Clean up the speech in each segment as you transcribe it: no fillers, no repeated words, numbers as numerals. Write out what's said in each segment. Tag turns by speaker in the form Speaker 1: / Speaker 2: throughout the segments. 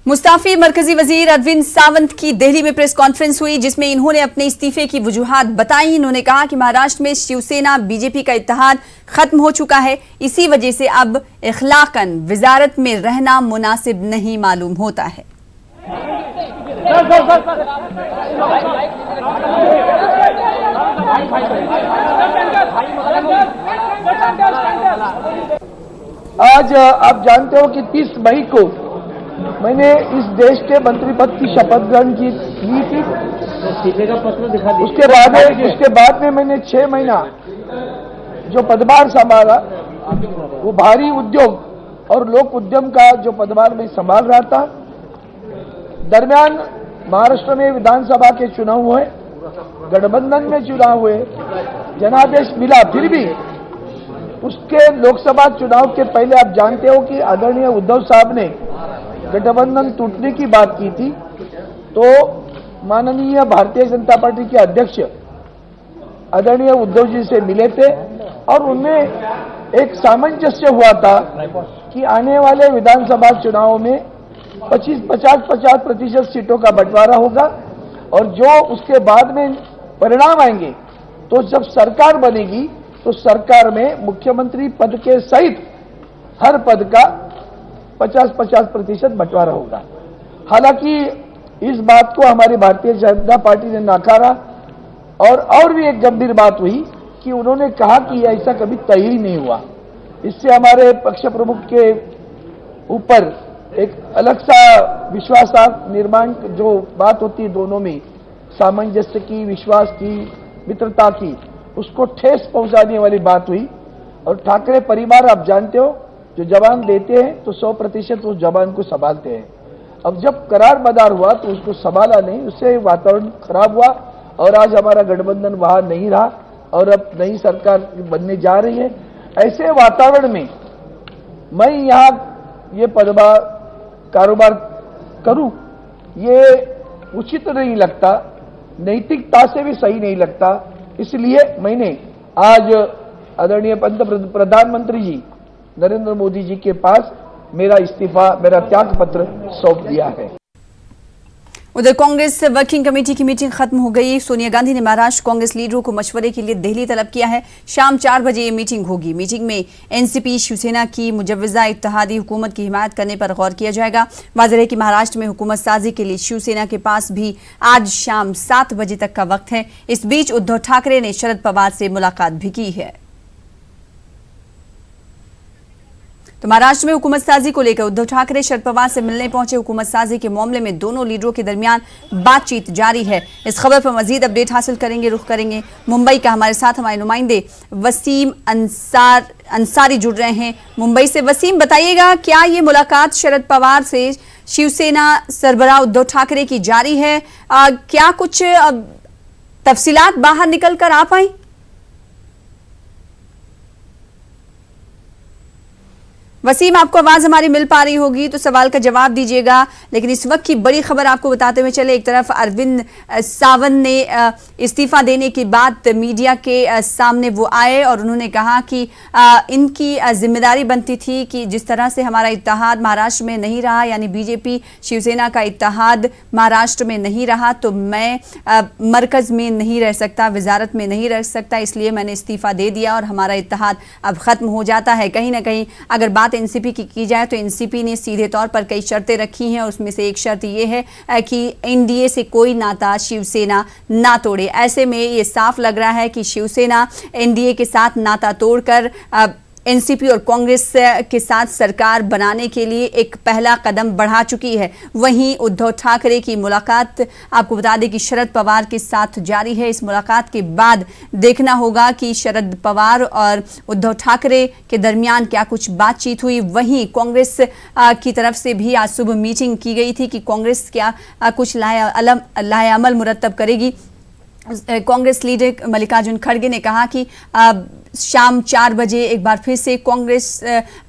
Speaker 1: मुस्ताफी मरकजी वजीर अरविंद सावंत की दिल्ली में प्रेस कॉन्फ्रेंस हुई, जिसमें इन्होंने अपने इस्तीफे की वजूहात बताई। इन्होंने कहा कि महाराष्ट्र में शिवसेना बीजेपी का इत्तेहाद खत्म हो चुका है, इसी वजह से अब इखलाकन वजारत में रहना मुनासिब नहीं मालूम होता है।
Speaker 2: आज आप जानते हो कि 30 मई को मैंने इस देश के मंत्री पद की शपथ ग्रहण की थी।
Speaker 3: का पत्र दिखा दीजिए।
Speaker 2: उसके बाद में मैंने 6 महीना जो पदभार संभाला वो भारी उद्योग और लोक उद्यम का जो पदभार मैं संभाल रहा था। दरमियान महाराष्ट्र में विधानसभा के चुनाव हुए, गठबंधन में चुनाव हुए, जनादेश मिला, फिर भी उसके लोकसभा चुनाव के पहले आप जानते हो कि आदरणीय उद्धव साहब ने गठबंधन टूटने की बात की थी, तो माननीय भारतीय जनता पार्टी के अध्यक्ष आदरणीय उद्धव जी से मिले थे और उनमें एक सामंजस्य हुआ था कि आने वाले विधानसभा चुनाव में 50% सीटों का बंटवारा होगा और जो उसके बाद में परिणाम आएंगे तो जब सरकार बनेगी तो सरकार में मुख्यमंत्री पद के सहित हर पद का 50% बंटवारा होगा। हालांकि इस बात को हमारी भारतीय जनता पार्टी ने नकारा और भी एक गंभीर बात हुई कि उन्होंने कहा कि ऐसा कभी तय ही नहीं हुआ। इससे हमारे पक्ष प्रमुख के ऊपर एक अलग सा विश्वास निर्माण जो बात होती है दोनों में, सामंजस्य की, विश्वास की, मित्रता की, उसको ठेस पहुंचाने वाली बात हुई। और ठाकरे परिवार आप जानते हो जो जवान देते हैं तो 100% उस जवान को संभालते हैं। अब जब करार मदार हुआ तो उसको संभाला नहीं, उससे वातावरण खराब हुआ और आज हमारा गठबंधन वहां नहीं रहा और अब नई सरकार बनने जा रही है। ऐसे वातावरण में मैं यहाँ ये पदभार कारोबार करूं, ये उचित नहीं लगता, नैतिकता से भी सही नहीं लगता। इसलिए मैंने आज आदरणीय प्रधानमंत्री जी नरेंद्र मोदी जी के पास मेरा इस्तीफा, मेरा त्याग पत्र सौंप दिया है।
Speaker 1: उधर कांग्रेस वर्किंग कमेटी की मीटिंग खत्म हो गई। सोनिया गांधी ने महाराष्ट्र कांग्रेस लीडरों को मशवरे के लिए दिल्ली तलब किया है। शाम 4 बजे ये मीटिंग होगी। मीटिंग में एनसीपी शिवसेना की मुजव्वजा इत्तेहादी हुकूमत की हिमायत करने पर गौर किया जाएगा। वाज़ेह है कि महाराष्ट्र में हुकूमत साजी के लिए शिवसेना के पास भी आज शाम 7 बजे तक का वक्त है। इस बीच उद्धव ठाकरे ने शरद पवार से मुलाकात भी की है। तो महाराष्ट्र में हुकूमत साजी को लेकर उद्धव ठाकरे शरद पवार से मिलने पहुंचे। हुकूमत साजी के मामले में दोनों लीडरों के दरमियान बातचीत जारी है। इस खबर पर मजीद अपडेट हासिल करेंगे, रुख करेंगे मुंबई का। हमारे साथ हमारे नुमाइंदे वसीम अंसारी जुड़ रहे हैं मुंबई से। वसीम, बताइएगा क्या ये मुलाकात शरद पवार से शिवसेना सरबराह उद्धव ठाकरे की जारी है? क्या कुछ तफसीलात बाहर निकल कर आ पाई? वसीम, आपको आवाज हमारी मिल पा रही होगी तो सवाल का जवाब दीजिएगा। लेकिन इस वक्त की बड़ी खबर आपको बताते हुए चले, एक तरफ अरविंद सावंत ने इस्तीफा देने के बाद मीडिया के सामने वो आए और उन्होंने कहा कि इनकी जिम्मेदारी बनती थी कि जिस तरह से हमारा इत्तेहाद महाराष्ट्र में नहीं रहा, यानी बीजेपी शिवसेना का इत्तेहाद महाराष्ट्र में नहीं रहा, तो मैं मरकज में नहीं रह सकता, वजारत में नहीं रह सकता, इसलिए मैंने इस्तीफा दे दिया और हमारा इत्तेहाद अब खत्म हो जाता है। कहीं ना कहीं अगर बात एनसीपी की जाए तो एनसीपी ने सीधे तौर पर कई शर्तें रखी हैं, उसमें से एक शर्त ये है कि एनडीए से कोई नाता शिवसेना ना तोड़े। ऐसे में ये साफ लग रहा है कि शिवसेना एनडीए के साथ नाता तोड़कर एनसीपी और कांग्रेस के साथ सरकार बनाने के लिए एक पहला कदम बढ़ा चुकी है। वहीं उद्धव ठाकरे की मुलाकात आपको बता दें कि शरद पवार के साथ जारी है। इस मुलाकात के बाद देखना होगा कि शरद पवार और उद्धव ठाकरे के दरमियान क्या कुछ बातचीत हुई। वहीं कांग्रेस की तरफ से भी आज सुबह मीटिंग की गई थी कि कांग्रेस क्या कुछ लाएअमल मुरतब करेगी। कांग्रेस लीडर मल्लिकार्जुन खड़गे ने कहा कि शाम 4 बजे एक बार फिर से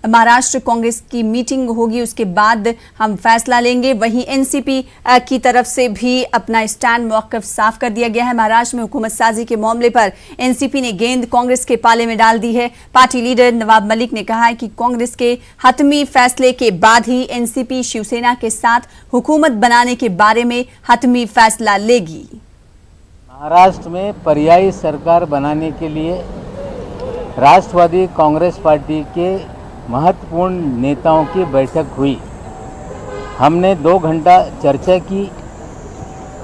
Speaker 1: महाराष्ट्र कांग्रेस की मीटिंग होगी, उसके बाद हम फैसला लेंगे। वहीं एनसीपी की तरफ से भी अपना स्टैंड मौक़िफ़ साफ कर दिया गया है। महाराष्ट्र में हुकूमत साजी के मामले पर एनसीपी ने गेंद कांग्रेस के पाले में डाल दी है। पार्टी लीडर नवाब मलिक ने कहा है कि कांग्रेस के हतमी फैसले के बाद ही एनसीपी शिवसेना के साथ हुकूमत बनाने के बारे में हतमी फैसला लेगी।
Speaker 4: महाराष्ट्र में पर्यायी सरकार बनाने के लिए राष्ट्रवादी कांग्रेस पार्टी के महत्वपूर्ण नेताओं की बैठक हुई। हमने 2 घंटा चर्चा की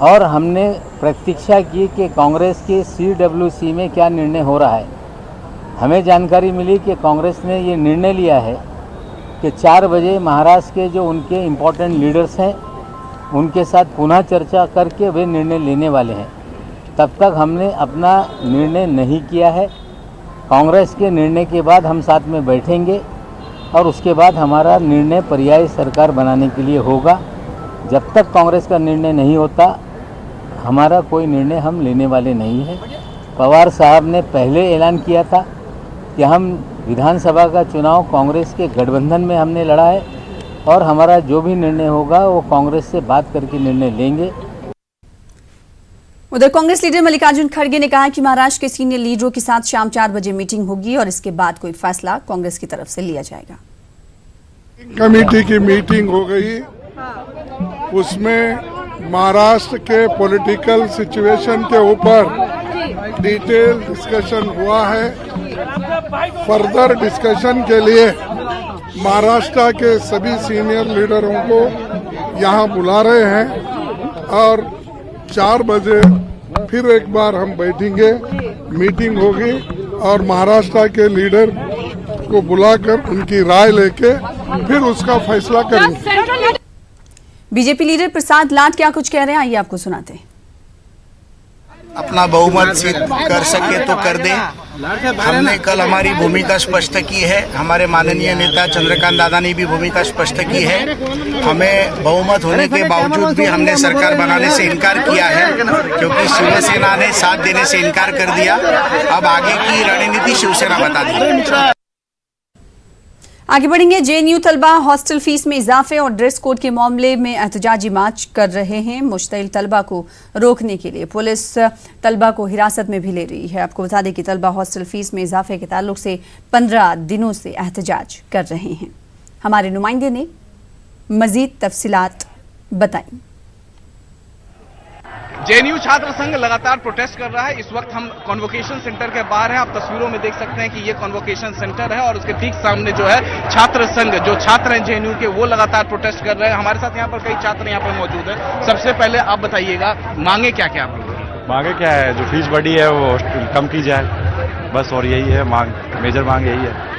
Speaker 4: और हमने प्रतीक्षा की कि कांग्रेस के CWC में क्या निर्णय हो रहा है। हमें जानकारी मिली कि कांग्रेस ने ये निर्णय लिया है कि 4 बजे महाराष्ट्र के जो उनके इम्पोर्टेंट लीडर्स हैं उनके साथ पुनः चर्चा करके वे निर्णय लेने वाले हैं। तब तक हमने अपना निर्णय नहीं किया है। कांग्रेस के निर्णय के बाद हम साथ में बैठेंगे और उसके बाद हमारा निर्णय पर्यायी सरकार बनाने के लिए होगा। जब तक कांग्रेस का निर्णय नहीं होता हमारा कोई निर्णय हम लेने वाले नहीं हैं। पवार साहब ने पहले ऐलान किया था कि हम विधानसभा का चुनाव कांग्रेस के गठबंधन में हमने लड़ा है और हमारा जो भी निर्णय होगा वो कांग्रेस से बात करके निर्णय लेंगे।
Speaker 1: उधर कांग्रेस लीडर मल्लिकार्जुन खड़गे ने कहा कि महाराष्ट्र के सीनियर लीडरों के साथ शाम 4 बजे मीटिंग होगी और इसके बाद कोई फैसला कांग्रेस की तरफ से लिया जाएगा।
Speaker 5: कमेटी की मीटिंग हो गई, उसमें महाराष्ट्र के पॉलिटिकल सिचुएशन के ऊपर डिटेल डिस्कशन हुआ है। फर्दर डिस्कशन के लिए महाराष्ट्र के सभी सीनियर लीडरों को यहां बुला रहे हैं और 4 बजे फिर एक बार हम बैठेंगे, मीटिंग होगी और महाराष्ट्र के लीडर को बुलाकर उनकी राय लेके फिर उसका फैसला करेंगे।
Speaker 1: बीजेपी लीडर प्रसाद लाट क्या कुछ कह रहे हैं, आइए आपको सुनाते हैं।
Speaker 6: अपना बहुमत सिद्ध कर सके तो कर दे। हमने कल हमारी भूमिका स्पष्ट की है। हमारे माननीय नेता चंद्रकांत दादा ने भी भूमिका स्पष्ट की है। हमें बहुमत होने के बावजूद भी हमने सरकार बनाने से इनकार किया है क्योंकि शिवसेना ने साथ देने से इनकार कर दिया। अब आगे की रणनीति शिवसेना बता दी।
Speaker 1: आगे बढ़ेंगे। जेएनयू तलबा हॉस्टल फीस में इजाफे और ड्रेस कोड के मामले में एहतजाजी मार्च कर रहे हैं। मुश्तिल तलबा को रोकने के लिए पुलिस तलबा को हिरासत में भी ले रही है। आपको बता दें कि तलबा हॉस्टल फीस में इजाफे के ताल्लुक से 15 दिनों से एहतजाज कर रहे हैं। हमारे नुमाइंदे ने मजीद तफसीलात बताई।
Speaker 7: जेएनयू छात्र संघ लगातार प्रोटेस्ट कर रहा है। इस वक्त हम कॉन्वोकेशन सेंटर के बाहर हैं। आप तस्वीरों में देख सकते हैं कि ये कॉन्वोकेशन सेंटर है और उसके ठीक सामने जो है छात्र संघ, जो छात्र हैं जेएनयू के, वो लगातार प्रोटेस्ट कर रहे हैं। हमारे साथ यहाँ पर कई छात्र यहाँ पर मौजूद हैं। सबसे पहले आप बताइएगा, मांगे क्या क्या आप लोगों की?
Speaker 8: मांगे क्या है, जो फीस बढ़ी है वो कम की जाए, बस। और यही है मांग, मेजर मांग यही है।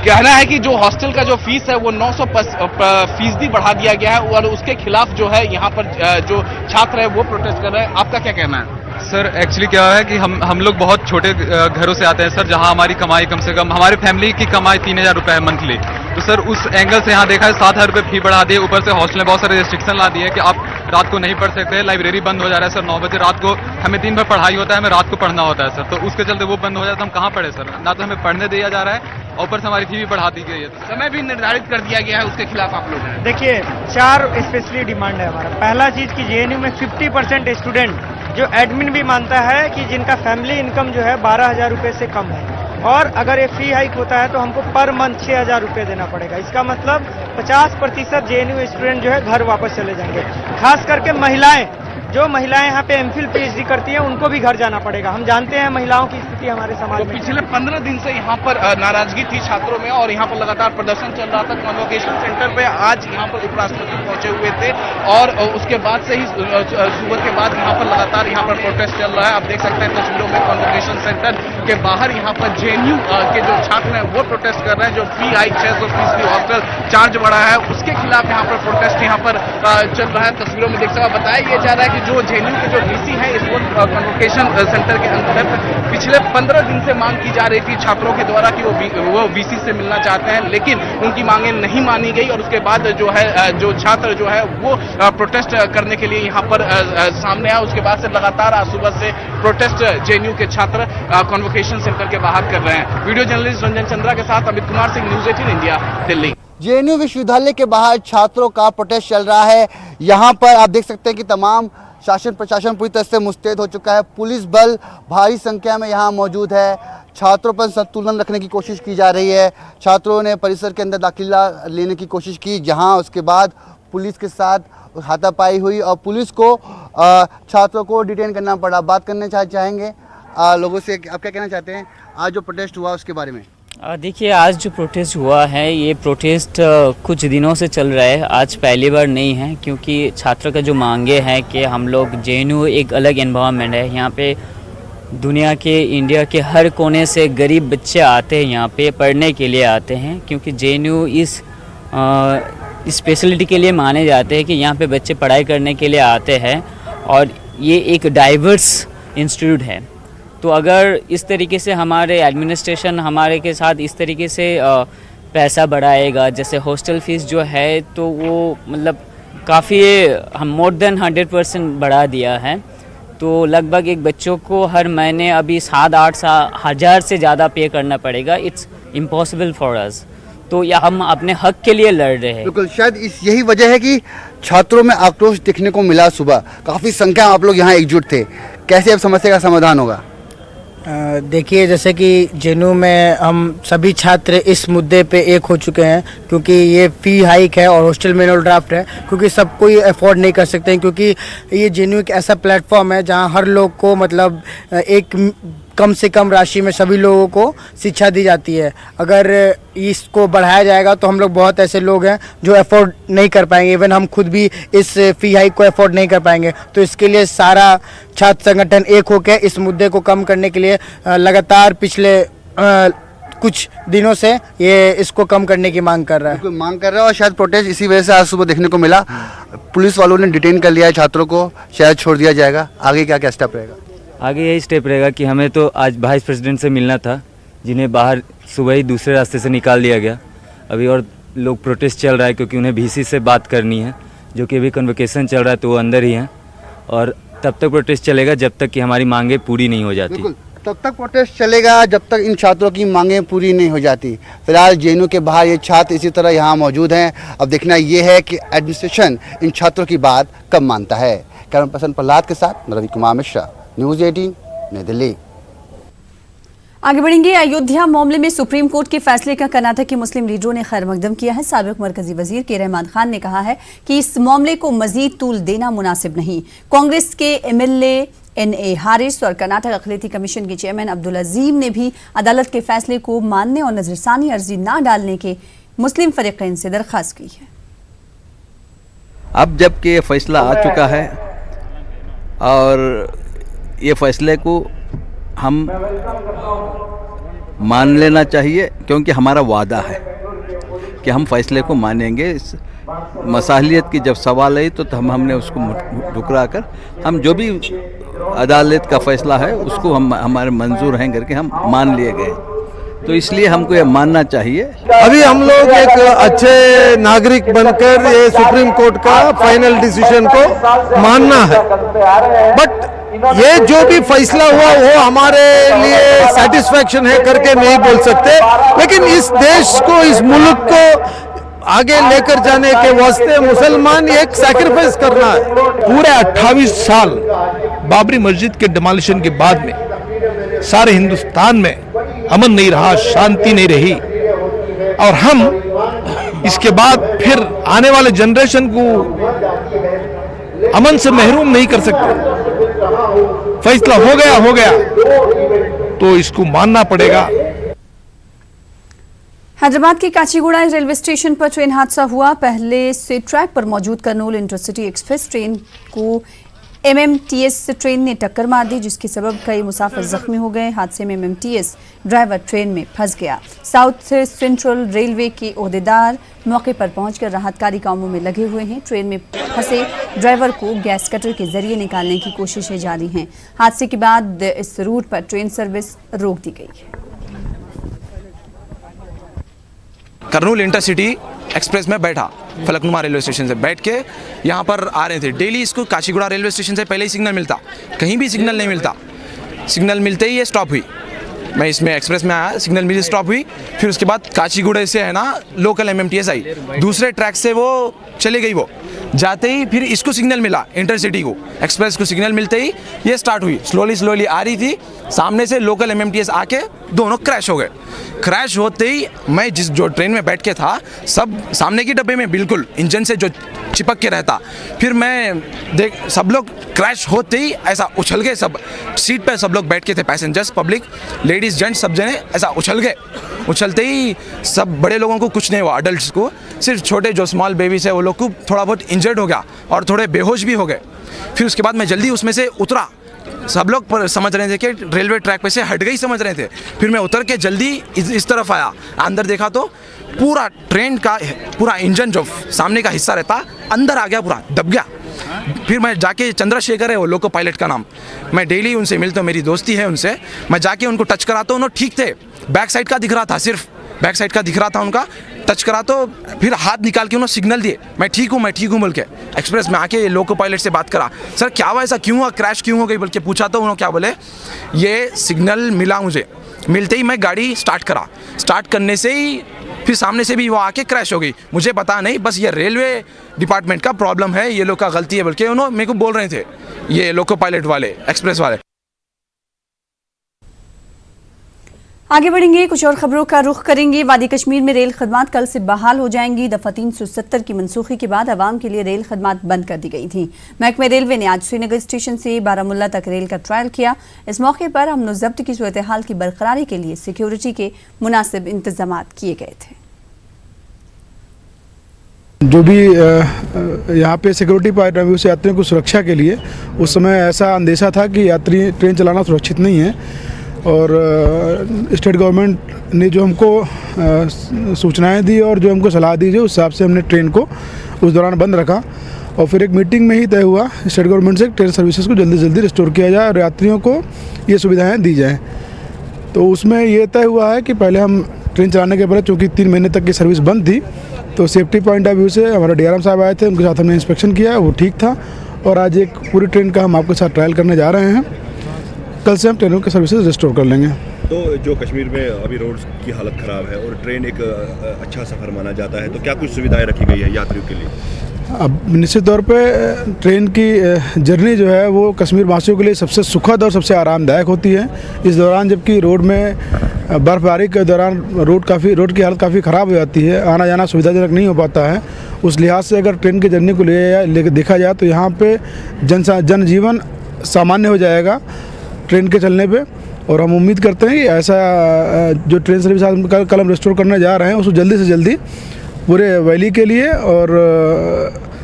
Speaker 7: कहना है कि जो हॉस्टल का जो फीस है वो 900% बढ़ा दिया गया है और उसके खिलाफ जो है यहाँ पर जो छात्र है वो प्रोटेस्ट कर रहे हैं। आपका क्या कहना है?
Speaker 9: सर एक्चुअली क्या है कि हम लोग बहुत छोटे घरों से आते हैं सर, जहां हमारी कमाई कम से कम, हमारी फैमिली की कमाई 3000 रुपए है मंथली। तो सर उस एंगल से यहाँ देखा है 7000 रुपए फी बढ़ा दिए। ऊपर से हॉस्टल में बहुत सारे रिस्ट्रिक्शन ला दिए कि आप रात को नहीं पढ़ सकते। लाइब्रेरी बंद हो जा रहा है सर 9 बजे रात को। हमें दिन भर पढ़ाई होता है, हमें रात को पढ़ना होता है सर। तो उसके चलते वो बंद हो जाता है, हम कहाँ पढ़े सर? ना तो हमें पढ़ने दिया जा रहा है और ऊपर से हमारी फी भी बढ़ा दी गई है।
Speaker 7: समय भी निर्धारित कर दिया गया है, उसके खिलाफ आप लोग हैं?
Speaker 10: देखिए 4 स्पेशली डिमांड है हमारा। पहला चीज की जेएनयू में 50% स्टूडेंट जो एडमिन भी मानता है कि जिनका फैमिली इनकम जो है 12,000 रुपए से कम है और अगर ये फी हाइक होता है तो हमको पर मंथ 6,000 रुपए देना पड़ेगा। इसका मतलब 50% जेएनयू स्टूडेंट जो है घर वापस चले जाएंगे। खास करके महिलाएं, जो महिलाएं यहाँ पे एमफिल पीएचडी करती हैं उनको भी घर जाना पड़ेगा। हम जानते हैं महिलाओं की स्थिति हमारे समाज में।
Speaker 7: पिछले 15 दिन से यहाँ पर नाराजगी थी छात्रों में और यहाँ पर लगातार प्रदर्शन चल रहा था। कॉन्वोकेशन सेंटर पे आज यहाँ पर उपराष्ट्रपति पहुंचे हुए थे और उसके बाद से ही सुबह के बाद यहाँ पर लगातार यहाँ पर प्रोटेस्ट चल रहा है। आप देख सकते हैं तस्वीरों में कॉन्वोकेशन सेंटर के बाहर यहाँ पर जेएनयू के जो छात्र हैं वो प्रोटेस्ट कर रहे हैं। जो फी हाइक 600% हॉस्टल चार्ज बढ़ा है उसके खिलाफ यहाँ पर प्रोटेस्ट यहाँ पर चल रहा है। तस्वीरों में देख सकते बताया जा रहा है कि जो जेएनयू के जो वीसी हैं इस वक्त कन्वोकेशन सेंटर के अंतर्गत पिछले 15 दिन से मांग की जा रही थी छात्रों के द्वारा कि वो वीसी से मिलना चाहते हैं, लेकिन उनकी मांगें नहीं मानी गई और उसके बाद जो है जो छात्र जो है वो प्रोटेस्ट करने के लिए यहाँ पर सामने आया। उसके बाद से लगातार आज सुबह से प्रोटेस्ट जेएनयू के छात्र कन्वोकेशन सेंटर के बाहर कर रहे हैं। वीडियो जर्नलिस्ट रंजन चंद्रा के साथ Amit Kumar Singh, news 18 India, Delhi.
Speaker 11: JNU विश्वविद्यालय के बाहर छात्रों का प्रोटेस्ट चल रहा है। यहाँ पर आप देख सकते हैं कि तमाम शासन प्रशासन पूरी तरह से मुस्तैद हो चुका है। पुलिस बल भारी संख्या में यहाँ मौजूद है। छात्रों पर संतुलन रखने की कोशिश की जा रही है। छात्रों ने परिसर के अंदर दाखिला लेने की कोशिश की, जहाँ उसके बाद पुलिस के साथ हाथापाई हुई और पुलिस को छात्रों को डिटेन करना पड़ा। बात करने चाहेंगे लोगों से, आप क्या कहना चाहते हैं आज जो प्रोटेस्ट हुआ उसके बारे में?
Speaker 12: देखिए, आज जो प्रोटेस्ट हुआ है ये प्रोटेस्ट कुछ दिनों से चल रहा है, आज पहली बार नहीं है, क्योंकि छात्रों का जो मांगे हैं कि हम लोग जेएनयू एक अलग एनवायरनमेंट है, यहाँ पे दुनिया के इंडिया के हर कोने से गरीब बच्चे आते हैं, यहाँ पे पढ़ने के लिए आते हैं, क्योंकि जेएनयू इस स्पेशलिटी के लिए माने जाते हैं कि यहाँ पे बच्चे पढ़ाई करने के लिए आते हैं और ये एक डाइवर्स इंस्टीट्यूट है। तो अगर इस तरीके से हमारे एडमिनिस्ट्रेशन हमारे के साथ इस तरीके से पैसा बढ़ाएगा, जैसे हॉस्टल फीस जो है तो वो मतलब काफ़ी हम मोर देन 100% बढ़ा दिया है, तो लगभग एक बच्चों को हर महीने अभी 7-8 हज़ार से ज़्यादा पे करना पड़ेगा। It's impossible for us. तो या हम अपने हक के लिए लड़ रहे हैं।
Speaker 11: बिल्कुल, शायद यही वजह है कि छात्रों में आक्रोश देखने को मिला। सुबह काफ़ी संख्या में आप लोग यहाँ एकजुट थे, कैसे अब समस्या का समाधान होगा?
Speaker 10: देखिए, जैसे कि जेएनयू में हम सभी छात्र इस मुद्दे पे एक हो चुके हैं, क्योंकि ये फ़ी हाइक है और हॉस्टल में ओवरड्राफ्ट है, क्योंकि सब कोई अफोर्ड नहीं कर सकते हैं, क्योंकि ये जेएनयू एक ऐसा प्लेटफॉर्म है जहां हर लोग को मतलब एक कम से कम राशि में सभी लोगों को शिक्षा दी जाती है। अगर इसको बढ़ाया जाएगा तो हम लोग बहुत ऐसे लोग हैं जो अफोर्ड नहीं कर पाएंगे, इवन हम खुद भी इस फ़ी हाइक को अफोर्ड नहीं कर पाएंगे। तो इसके लिए सारा छात्र संगठन एक होकर इस मुद्दे को कम करने के लिए लगातार पिछले कुछ दिनों से ये इसको कम करने की मांग कर रहा है।
Speaker 11: मांग कर रहा है और शायद प्रोटेस्ट इसी वजह से आज सुबह देखने को मिला। पुलिस वालों ने डिटेन कर लिया है छात्रों को, शायद छोड़ दिया जाएगा। आगे क्या क्या स्टेप रहेगा?
Speaker 12: आगे यही स्टेप रहेगा कि हमें तो आज वाइस प्रेसिडेंट से मिलना था, जिन्हें बाहर सुबह ही दूसरे रास्ते से निकाल दिया गया। अभी और लोग प्रोटेस्ट चल रहा है क्योंकि उन्हें वीसी से बात करनी है, जो कि अभी कन्वोकेशन चल रहा है तो वो अंदर ही हैं, और तब तक प्रोटेस्ट चलेगा जब तक कि हमारी मांगें पूरी नहीं हो जाती।
Speaker 11: तब तक प्रोटेस्ट चलेगा जब तक इन छात्रों की मांगें पूरी नहीं हो जाती। फिलहाल जेएनयू के बाहर ये छात्र इसी तरह यहाँ मौजूद हैं। अब देखना ये है कि एडमिनिस्ट्रेशन इन छात्रों की बात कब मानता है। कैमरा पर्सन प्रहलाद के साथ रवि कुमार मिश्रा, न्यूज़ 18, नई दिल्ली।
Speaker 1: आगे बढ़ेंगे। अयोध्या मामले में सुप्रीम कोर्ट के फैसले का कर्नाटक के मुस्लिम लीडरों ने खैर मकदम किया है। साबिक मरकजी वजीर के रहमान खान ने कहा है कि इस मामले को मजीद तूल देना मुनासिब नहीं। कांग्रेस के एमएलए NA हारिस और कर्नाटक अक़लियती कमीशन के चेयरमैन अब्दुल अजीम ने भी अदालत के फैसले को मानने और नजरसानी अर्जी न डालने के मुस्लिम फरीक़ैन से दरख्वास्त की है।
Speaker 13: अब जबकि ये फैसला आ चुका है और ये फैसले को हम मान लेना चाहिए, क्योंकि हमारा वादा है कि हम फैसले को मानेंगे। मसालियत की जब सवाल आई तो हमने उसको ठुकरा कर हम जो भी अदालत का फैसला है उसको हम हमारे मंजूर हैं करके हम मान लिए गए। तो इसलिए हमको ये मानना चाहिए।
Speaker 5: अभी हम लोग एक अच्छे नागरिक बनकर ये सुप्रीम कोर्ट का फाइनल डिसीजन को मानना है, बट ये जो भी फैसला हुआ वो हमारे लिए सेटिस्फैक्शन है करके नहीं बोल सकते, लेकिन इस देश को, इस मुल्क को आगे लेकर जाने के वास्ते मुसलमान एक सैक्रिफाइस करना है।
Speaker 14: पूरे 28 साल बाबरी मस्जिद के डिमोलिशन के बाद में सारे हिंदुस्तान में अमन नहीं रहा, शांति नहीं रही, और हम इसके बाद फिर आने वाले जनरेशन को अमन से महरूम नहीं कर सकते। फैसला हो गया तो इसको मानना पड़ेगा।
Speaker 1: हैदराबाद के काचीगुड़ा रेलवे स्टेशन पर ट्रेन हादसा हुआ। पहले से ट्रैक पर मौजूद कर्नूल इंटरसिटी एक्सप्रेस ट्रेन को MMTS ट्रेन ने टक्कर मार दी, जिसके सबब कई मुसाफिर जख्मी हो गए। हादसे में MMTS ड्राइवर ट्रेन में फंस गया। साउथ सेंट्रल रेलवे के ओहदेदार मौके पर पहुंचकर राहतकारी कामों में लगे हुए हैं। ट्रेन में फंसे ड्राइवर को गैस कटर के जरिए निकालने की कोशिशें जारी हैं। हादसे के बाद इस रूट पर ट्रेन सर्विस रोक दी गई है।
Speaker 15: कर्नूल इंटरसिटी एक्सप्रेस में बैठा, फलकनुमा रेलवे स्टेशन से बैठ के यहाँ पर आ रहे थे। डेली इसको काशीगुड़ा रेलवे स्टेशन से पहले ही सिग्नल मिलता, कहीं भी सिग्नल नहीं मिलता। सिग्नल मिलते ही ये स्टॉप हुई। मैं इसमें एक्सप्रेस में आया, सिग्नल मिली, स्टॉप हुई। फिर उसके बाद काशीगुड़े से है ना लोकल MMTS आई, दूसरे ट्रैक से वो चली गई। वो जाते ही फिर इसको सिग्नल मिला, इंटरसिटी को एक्सप्रेस को सिग्नल मिलते ही ये स्टार्ट हुई। स्लोली आ रही थी, सामने से लोकल MMTS आके दोनों क्रैश हो गए। क्रैश होते ही मैं जो ट्रेन में बैठ के था, सब सामने की डब्बे में बिल्कुल इंजन से जो चिपक के रहता। फिर मैं सब लोग क्रैश होते ही ऐसा उछल गए, सब सीट पे सब लोग बैठ के थे, पैसेंजर्स, पब्लिक, लेडीज, जेंट्स, सब जने ऐसा उछल गए। उछलते ही सब बड़े लोगों को कुछ नहीं हुआ, अडल्ट्स को, सिर्फ छोटे जो स्मॉल बेबीज है वो लोग को थोड़ा बहुत इंजर्ड हो गया और थोड़े बेहोश भी हो गए। फिर उसके बाद मैं जल्दी उसमें से उतरा। सब लोग पर समझ रहे थे कि रेलवे ट्रैक पे से हट गई, समझ रहे थे। फिर मैं उतर के जल्दी इस तरफ आया, अंदर देखा तो पूरा ट्रेन का पूरा इंजन जो सामने का हिस्सा रहता अंदर आ गया, पूरा दब गया। फिर मैं जाके, चंद्रशेखर है वो लोको पायलट का नाम, मैं डेली उनसे मिलता हूँ, मेरी दोस्ती है उनसे। मैं जाके उनको टच कराता हूँ, उन्होंने ठीक थे, बैक साइड का दिख रहा था, सिर्फ बैक साइड का दिख रहा था उनका। टच करा तो फिर हाथ निकाल के उन्होंने सिग्नल दिए, मैं ठीक हूँ बोल के। एक्सप्रेस में आके लोको पायलट से बात करा, सर क्या हुआ, ऐसा क्यों हुआ, क्रैश क्यों हो गई बोल के पूछा। तो उन्होंने क्या बोले, ये सिग्नल मिला मुझे, मिलते ही मैं गाड़ी स्टार्ट करा। स्टार्ट करने से ही फिर सामने से भी वो आके क्रैश हो गई। मुझे पता नहीं, बस ये रेलवे डिपार्टमेंट का प्रॉब्लम है, ये लोग का गलती है बोल के उन्होंने मेरे को बोल रहे थे, ये लोको पायलट वाले, एक्सप्रेस वाले।
Speaker 1: आगे बढ़ेंगे, कुछ और खबरों का रुख करेंगे। वादी कश्मीर में रेल खदमात कल से बहाल हो जाएंगी। दफा 370 की मनसूखी के बाद आवाम के लिए रेल खदमात बंद कर दी गई थी। महकमे रेलवे ने आज श्रीनगर स्टेशन से बारामुल्ला तक रेल का ट्रायल किया। इस मौके पर अमन ज़ब्त की सूरत हाल की बरकरारी के लिए सिक्योरिटी के मुनासिब इंतजाम किए गए थे।
Speaker 16: जो भी यहाँ पे सिक्योरिटी पॉइंट ऑफ व्यू से यात्रियों की सुरक्षा के लिए उस समय ऐसा अंदेशा था कि यात्री ट्रेन चलाना सुरक्षित नहीं है, और स्टेट गवर्नमेंट ने जो हमको सूचनाएं दी और जो हमको सलाह दी, जो उस हिसाब से हमने ट्रेन को उस दौरान बंद रखा। और फिर एक मीटिंग में ही तय हुआ स्टेट गवर्नमेंट से ट्रेन सर्विसेज को जल्दी से जल्दी रिस्टोर किया जाए और यात्रियों को ये सुविधाएं दी जाएं। तो उसमें ये तय हुआ है कि पहले हम ट्रेन चलाने के पहले, चूँकि 3 महीने तक की सर्विस बंद थी, तो सेफ्टी पॉइंट ऑफ व्यू से हमारे DRM साहब आए थे, उनके साथ हमने इंस्पेक्शन किया, वो ठीक था। और आज एक पूरी ट्रेन का हम आपके साथ ट्रायल करने जा रहे हैं। कल से हम ट्रेनों की सर्विसेज रिस्टोर कर लेंगे।
Speaker 17: तो जो कश्मीर में अभी रोड्स की हालत ख़राब है और ट्रेन एक अच्छा सफ़र माना जाता है, तो क्या कुछ सुविधाएं रखी गई है यात्रियों के लिए?
Speaker 16: अब निश्चित तौर पे ट्रेन की जर्नी जो है वो कश्मीर वासियों के लिए सबसे सुखद और सबसे आरामदायक होती है। इस दौरान जबकि रोड में बर्फबारी के दौरान रोड की हालत काफ़ी ख़राब हो जाती है, आना जाना सुविधाजनक नहीं हो पाता है। उस लिहाज से अगर ट्रेन की जर्नी को ले देखा जाए तो यहाँ पे जनजीवन सामान्य हो जाएगा ट्रेन के चलने पे। और हम उम्मीद करते हैं कि ऐसा जो ट्रेन सर्विस कल हम रिस्टोर करने जा रहे हैं उसको जल्दी से जल्दी पूरे वैली के लिए और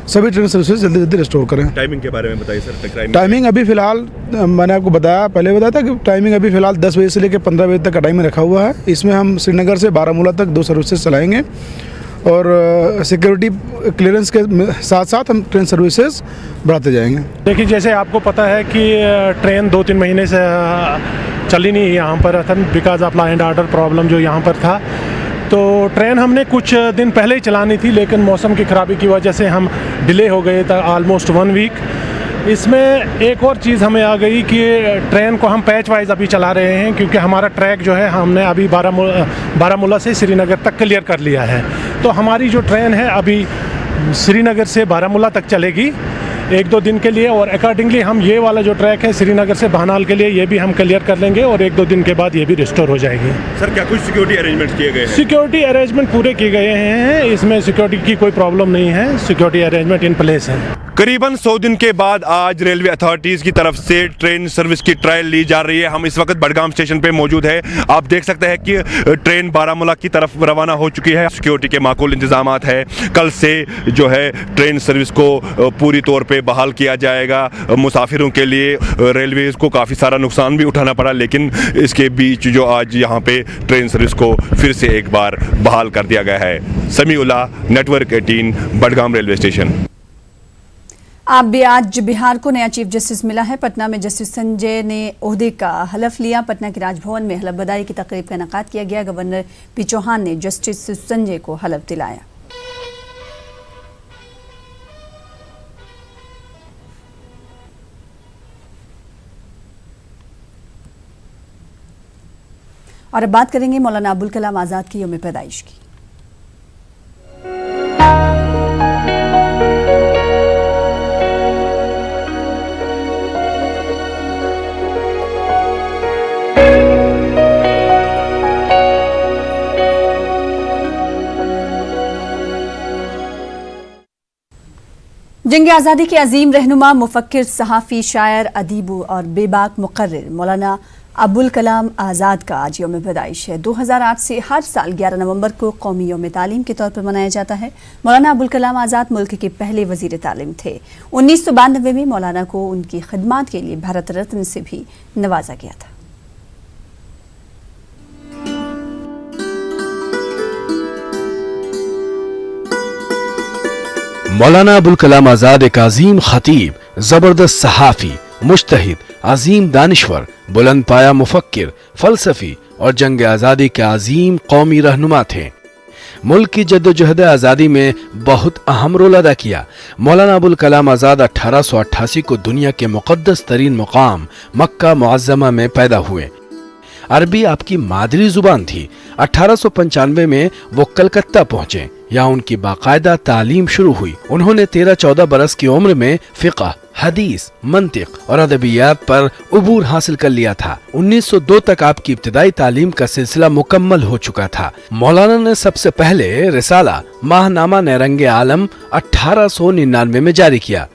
Speaker 16: सभी ट्रेन सर्विसेज जल्दी रिस्टोर करें।
Speaker 17: टाइमिंग के बारे में बताइए सर।
Speaker 16: टाइमिंग अभी फ़िलहाल मैंने आपको पहले बताया था कि टाइमिंग अभी फ़िलहाल 10 बजे से लेकर 15 बजे तक का टाइमिंग रखा हुआ है। इसमें हम श्रीनगर से बारामूला तक 2 सर्विसेज चलाएँगे और सिक्योरिटी क्लियरेंस के साथ साथ हम ट्रेन सर्विसेज बढ़ाते जाएंगे।
Speaker 18: देखिए, जैसे आपको पता है कि ट्रेन 2-3 महीने से चली नहीं यहाँ पर, because of law and order problem जो यहाँ पर था। तो ट्रेन हमने कुछ दिन पहले ही चलानी थी, लेकिन मौसम की ख़राबी की वजह से हम डिले हो गए था ऑलमोस्ट 1 वीक। इसमें एक और चीज़ हमें आ गई कि ट्रेन को हम पैच वाइज अभी चला रहे हैं, क्योंकि हमारा ट्रैक जो है हमने अभी बारामूला से श्रीनगर तक क्लियर कर लिया है। तो हमारी जो ट्रेन है अभी श्रीनगर से बारामूला तक चलेगी 1-2 दिन के लिए, और अकॉर्डिंगली हम ये वाला जो ट्रैक है श्रीनगर से बानाल के लिए ये भी हम क्लियर कर लेंगे और 1-2 दिन के बाद ये भी रिस्टोर हो जाएगी।
Speaker 17: सर, क्या कुछ सिक्योरिटी अरेंजमेंट किए गए हैं?
Speaker 18: सिक्योरिटी अरेंजमेंट पूरे किए गए हैं, इसमें सिक्योरिटी की कोई प्रॉब्लम नहीं है, सिक्योरिटी अरेंजमेंट इन प्लेस है।
Speaker 17: करीबन 100 दिन के बाद आज रेलवे अथॉरिटीज़ की तरफ से ट्रेन सर्विस की ट्रायल ली जा रही है। हम इस वक्त बडगाम स्टेशन पे मौजूद है। आप देख सकते हैं कि ट्रेन बारामूला की तरफ रवाना हो चुकी है। सिक्योरिटी के माकूल इंतजाम है। कल से जो है ट्रेन सर्विस को पूरी तौर पे बहाल किया जाएगा। मुसाफिरों के लिए रेलवे को काफ़ी सारा नुकसान भी उठाना पड़ा, लेकिन इसके बीच जो आज यहाँ पे ट्रेन सर्विस को फिर से एक बार बहाल कर दिया गया है। Samiullah, network 18, Budgam railway station.
Speaker 1: आप भी आज बिहार को नया चीफ जस्टिस मिला है। पटना में जस्टिस संजय ने ओहदे का हलफ लिया। पटना के राजभवन में हलफ बर्दारी की तकरीब का इनेकाद किया गया। गवर्नर पी चौहान ने जस्टिस संजय को हलफ दिलाया। और अब बात करेंगे मौलाना अबुल कलाम आजाद की यौम पैदाइश की। जंग आज़ादी के अजीम रहनुमा, मुफक्किर, सहाफ़ी, शायर, अदीब और बेबाक मुकर्रिर मौलाना अबुल कलाम आज़ाद का आज यौम पैदाइश है। 2008 से हर साल 11 नवंबर को कौमी यौम तालीम के तौर पर मनाया जाता है। मौलाना अबुल कलाम आज़ाद मुल्क के पहले वज़ीर तालीम थे। 1992 में मौलाना को उनकी खिदमात के लिए भारत रत्न से भी नवाजा गया था।
Speaker 19: मौलाना अबुल कलाम आजाद एक अजीम खतीब, जबरदस्त सहाफ़ी, मुज्तहिद, अजीम दानिश्वर, बुलंद पाया मुफक्किर, फलसफी और जंग आज़ादी के अजीम कौमी रहनुमा थे। मुल्क की जद्दोजहद आज़ादी में बहुत अहम रोल अदा किया। मौलाना अबुल कलाम आज़ाद 1888 को दुनिया के मुक़द्दस तरीन मुकाम मक्का मुअज़्ज़मा में पैदा हुए। अरबी आपकी मादरी जुबान थी। 1895 में वो कलकत्ता पहुंचे। यहाँ उनकी बाकायदा तालीम शुरू हुई। उन्होंने 13-14 बरस की उम्र में फ़िक़्ह, हदीस, मंतिक और अदबियात पर उबूर हासिल कर लिया था। 1902 तक आपकी इब्तिदाई तालीम का सिलसिला मुकम्मल हो चुका था। मौलाना ने सबसे पहले रिसाला माहनामा नैरंगे आलम 1899 में जारी किया।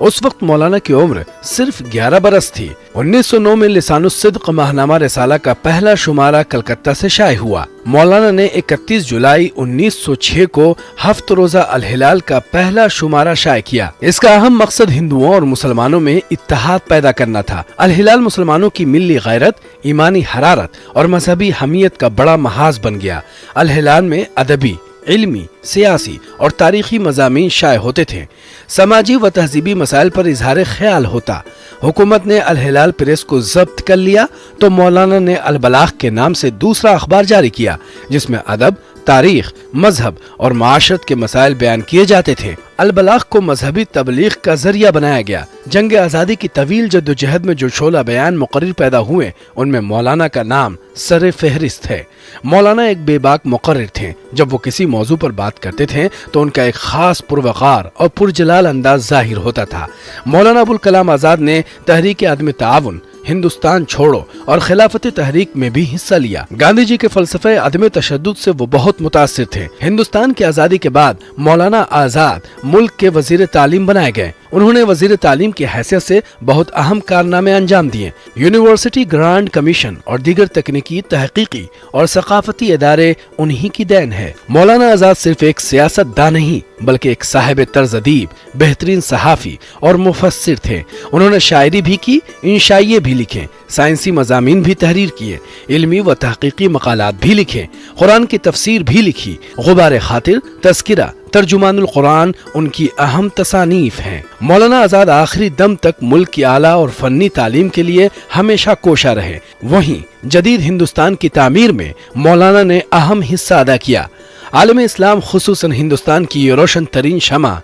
Speaker 19: उस वक्त मौलाना की उम्र सिर्फ 11 बरस थी। 1909 में लिसानुस्सिद्क़ माहनामा रिसाला का पहला शुमारा कलकत्ता से शाये हुआ। मौलाना ने 31 जुलाई 1906 को हफ्त रोजा अल हिलाल का पहला शुमारा शाये किया। इसका अहम मकसद हिंदुओं और मुसलमानों में इत्तेहाद पैदा करना था। अल हिलाल मुसलमानों की मिल्ली गैरत, ईमानी हरारत और मजहबी हमीयत का बड़ा महाज बन गया। अल हिलाल में अदबी, इल्मी, सियासी और तारीखी मज़ामीन शाये होते थे। समाजी व तहजीबी मसाइल पर इजहार ख्याल होता। हुकूमत ने अल हिलाल प्रेस को जब्त कर लिया तो मौलाना ने अल बलाग के नाम से दूसरा अखबार जारी किया, जिसमें अदब, तारीख, मजहब और माशरत के मसाइल बयान किए जाते थे। अल बलाग को मजहबी तबलीग का जरिया बनाया गया। जंग आज़ादी की तवील जद्दोजहद में जो शोला बयान मुकर्रिर पैदा हुए, उनमें मौलाना का नाम सरे फहरिस्त है। मौलाना एक बेबाक मुकर्रिर थे। जब वो किसी मौजू पर बात करते थे तो उनका एक खास पुरवकार और पुरजलाल अंदाज जाहिर होता था। मौलाना अबुल कलाम आज़ाद ने तहरीक आदम ताउन, हिंदुस्तान छोड़ो और खिलाफत तहरीक में भी हिस्सा लिया। गांधी जी के फलसफे अदम तशद्दुद से वो बहुत मुतासिर थे। हिंदुस्तान की आज़ादी के बाद मौलाना आज़ाद मुल्क के वजीर तालीम बनाए गए। उन्होंने वजीर तालीम की हैसियत से बहुत अहम कारनामे अंजाम दिए। यूनिवर्सिटी ग्रांड कमीशन और दीगर तकनीकी, तहकीकी और सकाफती इदारे उन्हीं की देन है। मौलाना आज़ाद सिर्फ एक सियासतदान नहीं बल्कि एक साहिब तर्ज अदीब, बेहतरीन सहाफ़ी और मुफस्सिर थे। उन्होंने शायरी भी की, इंशाइये भी लिखे, साइंसी मज़ामीन भी तहरीर किए, इल्मी व तहकीकी मकालात भी लिखे, कुरान की तफसीर भी लिखी। गुबार खातिर, तज़किरा, तर्जुमानुल कुरान उनकी अहम तसानीफ हैं। मौलाना आज़ाद आखिरी दम तक मुल्क की आला और फन्नी तालीम के लिए हमेशा कोशा रहे। वहीं जदीद हिंदुस्तान की तामीर में मौलाना ने अहम हिस्सा अदा किया। आलम इस्लाम खुसूसन हिंदुस्तान की ये रोशन तरीन शमा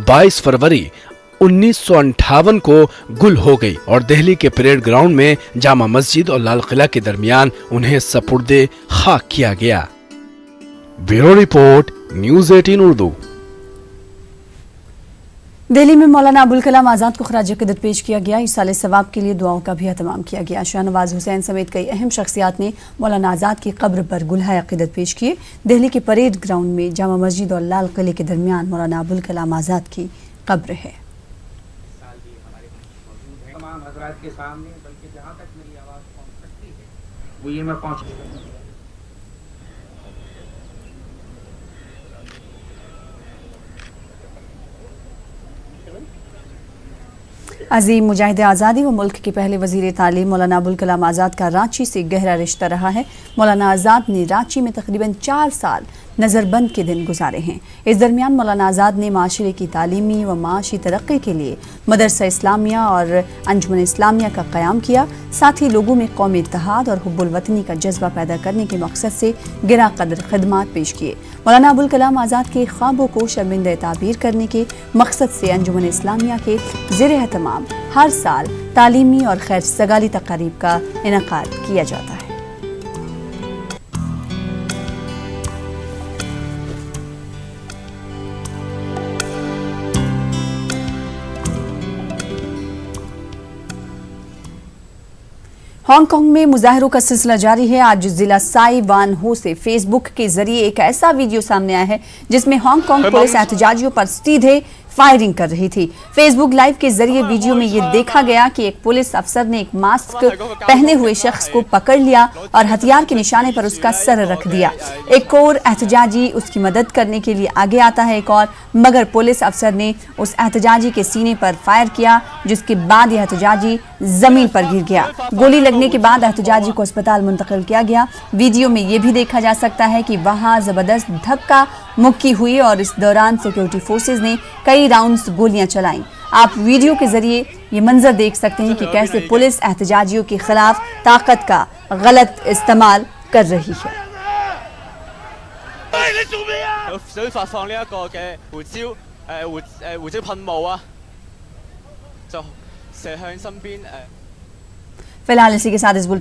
Speaker 19: 22 फरवरी 1958 को गुल हो गई और दिल्ली के परेड ग्राउंड में जामा मस्जिद और लाल किला के दरमियान उन्हें सपुर्दे खाक किया गया। Bureau report, news 18 Urdu.
Speaker 1: Delhi में मौलाना अबुल कलाम आज़ाद को खराज अक़ीदत पेश किया गया। इस साल सवाब के लिए दुआओं का भी एहतमाम किया गया। शाहनवाज हुसैन समेत कई अहम शख्सियात ने मौलाना आज़ाद की कब्र पर गुलहाए अक़ीदत पेश किए। दिल्ली के परेड ग्राउंड में जामा मस्जिद और लाल किले के दरमियान मौलाना अबुल कलाम आज़ाद की कब्र है।
Speaker 3: पंचायत के सामने, बल्कि जहाँ तक मेरी आवाज़ पहुँच सकती है वो ये मैं पहुँच।
Speaker 1: अजीम मुजाहिद आज़ादी व मुल्क के पहले वज़ीर तालीम मौलाना अबुल कलाम आज़ाद का रांची से गहरा रिश्ता रहा है। मौलाना आज़ाद ने रांची में तकरीबन 4 साल नज़रबंद के दिन गुजारे हैं। इस दरमियान मौलाना आज़ाद ने माशरे की तालीमी व माशी तरक्की के लिए मदरसा इस्लामिया और अंजुमन इस्लामिया का क़याम किया। साथ ही लोगों में कौमी इत्तेहाद और हुब्बुल वतनी का जज्बा पैदा करने के मकसद से गिरा कदर खदमात पेश किए। मौलाना अबुल कलाम आज़ाद के ख्वाबों को शर्मिंदा ताबीर करने के मकसद से अंजुमन इस्लामिया के ज़ेर एहतमाम हर साल तालीमी और खैर सगाली तकारीब का इनेकाद किया जाता है। हांगकांग में मुजाहिरों का सिलसिला जारी है। आज जिला साई वान हो से फेसबुक के जरिए एक ऐसा वीडियो सामने आया है जिसमें हांगकांग पुलिस एहतजाजियों पर सीधे फायरिंग कर रही थी। फेसबुक लाइव के जरिए वीडियो में ये देखा गया कि एक पुलिस अफसर ने एक मास्क पहने हुए शख्स को पकड़ लिया और हथियार के निशाने पर उसका सर रख दिया। एक और एहतजाजी उसकी मदद करने के लिए आगे आता है मगर पुलिस अफसर ने उस एहतजाजी के सीने पर फायर किया, जिसके बाद यह एहतजाजी जमीन पर गिर गया। गोली लगने के बाद एहतजाजी को अस्पताल मुंतकिल किया गया। वीडियो में ये भी देखा जा सकता है कि वहां जबरदस्त धक्का मुक्की हुई और इस दौरान सिक्योरिटी फोर्सेज ने कई राउंड्स गोलियां चलाईं। आप वीडियो के जरिए ये मंजर देख सकते हैं कि कैसे पुलिस एहतजाजियों के खिलाफ ताकत का गलत इस्तेमाल कर रही है।
Speaker 20: 想發放呢一個嘅胡椒胡椒噴霧啊，就射向身邊。
Speaker 1: फिलहाल इसी के साथ इस बुलेटिन